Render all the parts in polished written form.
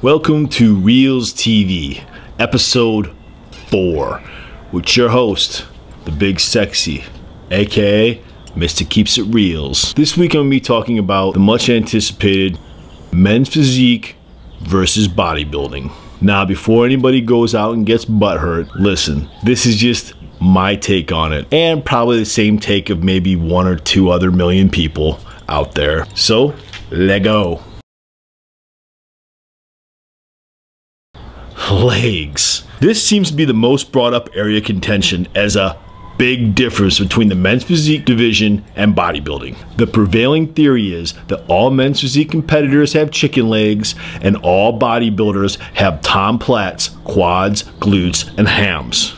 Welcome to RealzTV, episode 4, with your host, the Big Sexy, aka Mr. Keeps It Reals. This week I'm going to be talking about the much anticipated men's physique versus bodybuilding. Now, before anybody goes out and gets butthurt, listen, this is just my take on it, and probably the same take of maybe 1 or 2 other million people out there. So, let go. Legs. This seems to be the most brought up area of contention as a big difference between the men's physique division and bodybuilding. The prevailing theory is that all men's physique competitors have chicken legs and all bodybuilders have Tom Platz, quads, glutes, and hams.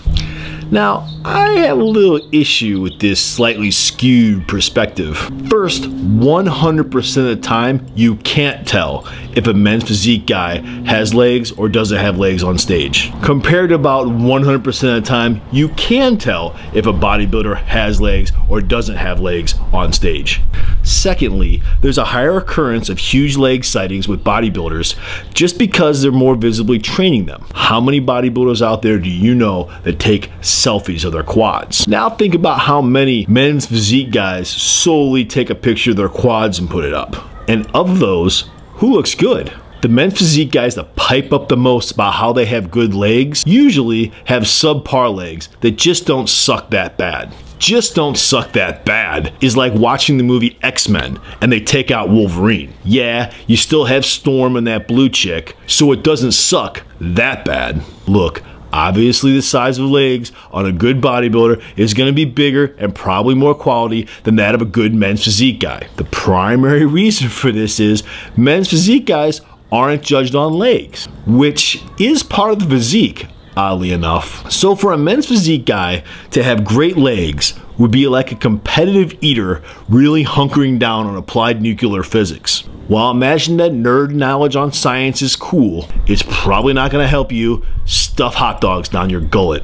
Now, I have a little issue with this slightly skewed perspective. First, 100% of the time, you can't tell if a men's physique guy has legs or doesn't have legs on stage. Compared to about 100% of the time, you can tell if a bodybuilder has legs or doesn't have legs on stage. Secondly, there's a higher occurrence of huge leg sightings with bodybuilders just because they're more visibly training them. How many bodybuilders out there do you know that take selfies of their quads? Now think about how many men's physique guys solely take a picture of their quads and put it up. And of those, who looks good? The men's physique guys that pipe up the most about how they have good legs usually have subpar legs that just don't suck that bad. Just don't suck that bad is like watching the movie X-Men and they take out Wolverine. Yeah, you still have Storm and that blue chick, so it doesn't suck that bad. Look, obviously the size of legs on a good bodybuilder is going to be bigger and probably more quality than that of a good men's physique guy. The primary reason for this is men's physique guys aren't judged on legs, which is part of the physique, oddly enough. So for a men's physique guy to have great legs would be like a competitive eater really hunkering down on applied nuclear physics. While imagine that nerd knowledge on science is cool, it's probably not going to help you stuff hot dogs down your gullet.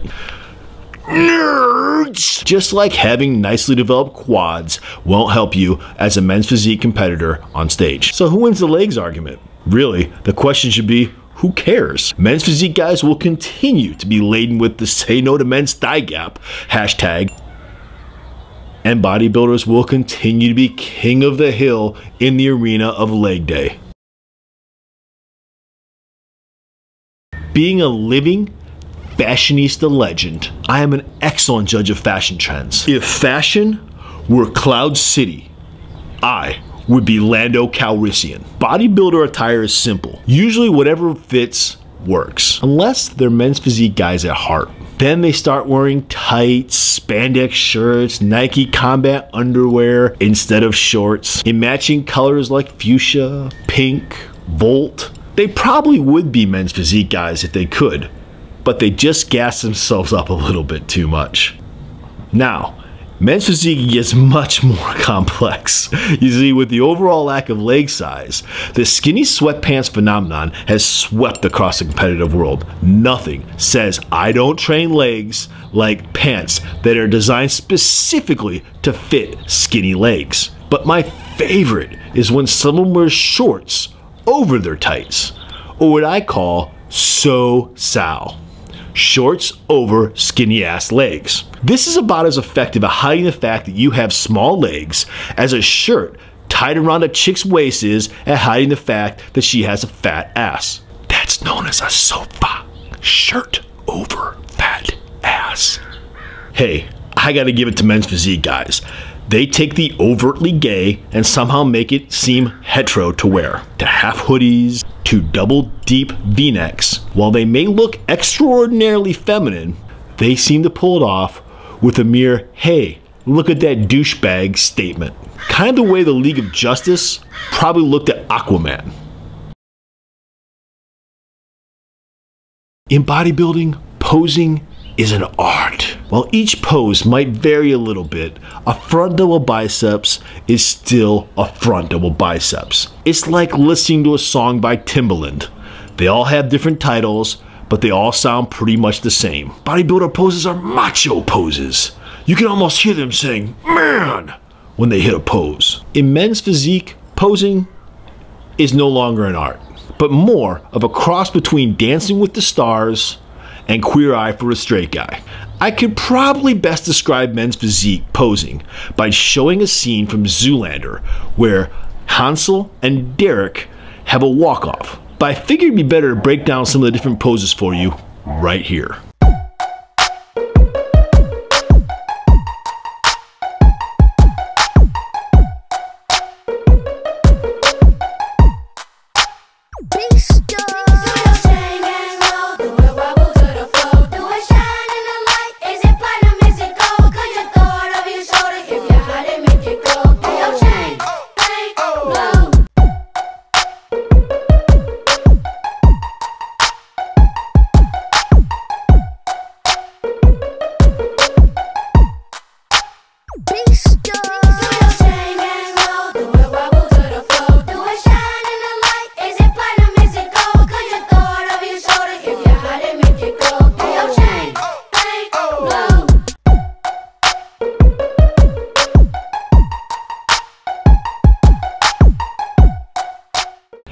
Nerds! Just like having nicely developed quads won't help you as a men's physique competitor on stage. So who wins the legs argument? Really, the question should be, who cares? Men's physique guys will continue to be laden with the say no to men's thigh gap hashtag, and bodybuilders will continue to be king of the hill in the arena of leg day. Being a living fashionista legend, I am an excellent judge of fashion trends. If fashion were Cloud City, I would be Lando Calrissian. Bodybuilder attire is simple. Usually whatever fits works, unless they're men's physique guys at heart. Then they start wearing tights, spandex shirts, Nike combat underwear instead of shorts, in matching colors like fuchsia, pink, Volt. They probably would be men's physique guys if they could, but they just gas themselves up a little bit too much. Now, men's physique gets much more complex. You see, with the overall lack of leg size, the skinny sweatpants phenomenon has swept across the competitive world. Nothing says I don't train legs like pants that are designed specifically to fit skinny legs. But my favorite is when someone wears shorts over their tights, or what I call so-sal. Shorts over skinny ass legs. This is about as effective at hiding the fact that you have small legs as a shirt tied around a chick's waist is at hiding the fact that she has a fat ass. That's known as a sofa. Shirt over fat ass. Hey, I gotta give it to men's physique guys. They take the overtly gay and somehow make it seem hetero to wear. To half hoodies, to double deep v-necks. While they may look extraordinarily feminine, they seem to pull it off with a mere, hey, look at that douchebag statement. Kind of the way the League of Justice probably looked at Aquaman. In bodybuilding, posing is an art. While each pose might vary a little bit, a front double biceps is still a front double biceps. It's like listening to a song by Timbaland. They all have different titles, but they all sound pretty much the same. Bodybuilder poses are macho poses. You can almost hear them saying, man, when they hit a pose. In men's physique, posing is no longer an art. but more of a cross between Dancing with the Stars and Queer Eye for a Straight Guy. I could probably best describe men's physique posing by showing a scene from Zoolander where Hansel and Derek have a walk-off. But I figured it'd be better to break down some of the different poses for you right here.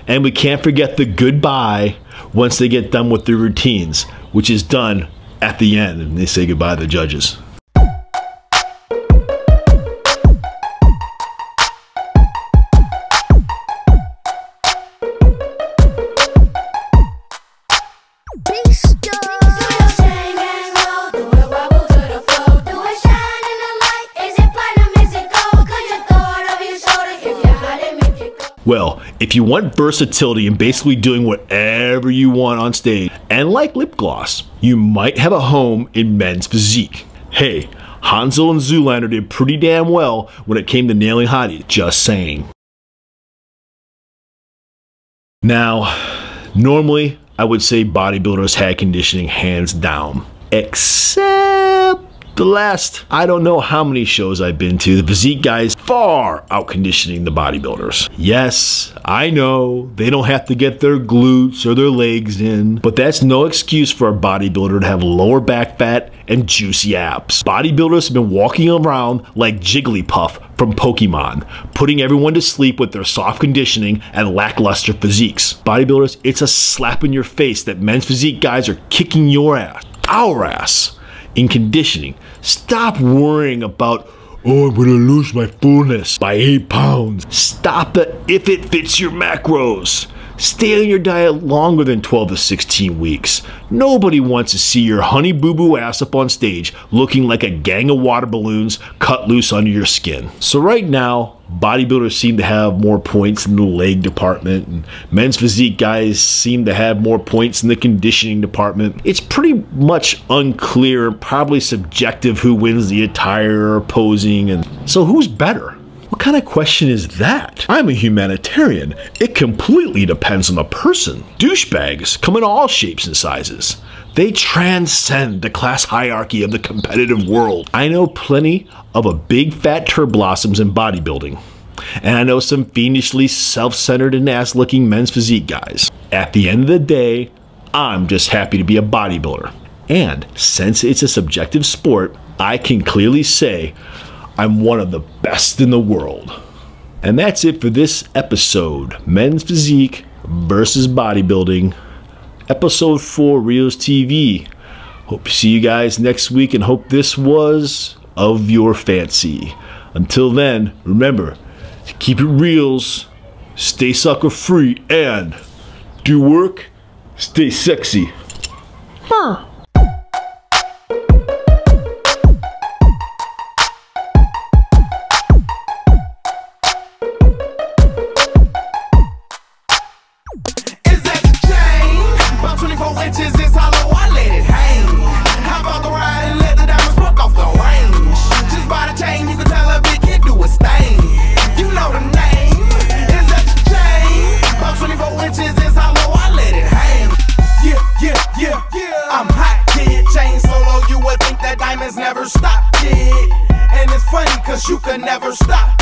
And we can't forget the goodbye once they get done with their routines, which is done at the end, and they say goodbye to the judges. Well, if you want versatility and basically doing whatever you want on stage, and like lip gloss, you might have a home in men's physique. Hey, Hansel and Zoolander did pretty damn well when it came to nailing hotties, just saying. Now, normally I would say bodybuilders had conditioning hands down, except the last, I don't know how many shows I've been to, the physique guys far out conditioning the bodybuilders. Yes, I know they don't have to get their glutes or their legs in, but that's no excuse for a bodybuilder to have lower back fat and juicy abs. Bodybuilders have been walking around like Jigglypuff from Pokemon, putting everyone to sleep with their soft conditioning and lackluster physiques. Bodybuilders, it's a slap in your face that men's physique guys are kicking your ass, our ass, in conditioning. Stop worrying about, oh, I'm gonna lose my fullness by 8 pounds. Stop the if it fits your macros. Stay on your diet longer than 12 to 16 weeks. Nobody wants to see your honey boo boo ass up on stage looking like a gang of water balloons cut loose under your skin. So right now, bodybuilders seem to have more points in the leg department, and men's physique guys seem to have more points in the conditioning department. It's pretty much unclear, probably subjective, who wins the attire or posing, and so who's better? What kind of question is that? I'm a humanitarian. It completely depends on the person. Douchebags come in all shapes and sizes. They transcend the class hierarchy of the competitive world. I know plenty of a big fat turblossoms in bodybuilding. And I know some fiendishly self-centered and ass-looking men's physique guys. At the end of the day, I'm just happy to be a bodybuilder. And since it's a subjective sport, I can clearly say I'm one of the best in the world. And that's it for this episode. Men's physique versus bodybuilding. Episode 4, RealzTV. Hope to see you guys next week and hope this was of your fancy. Until then, remember to keep it reals, stay sucker free, and do work, stay sexy. Never stop, kid. And it's funny cause you could never stop.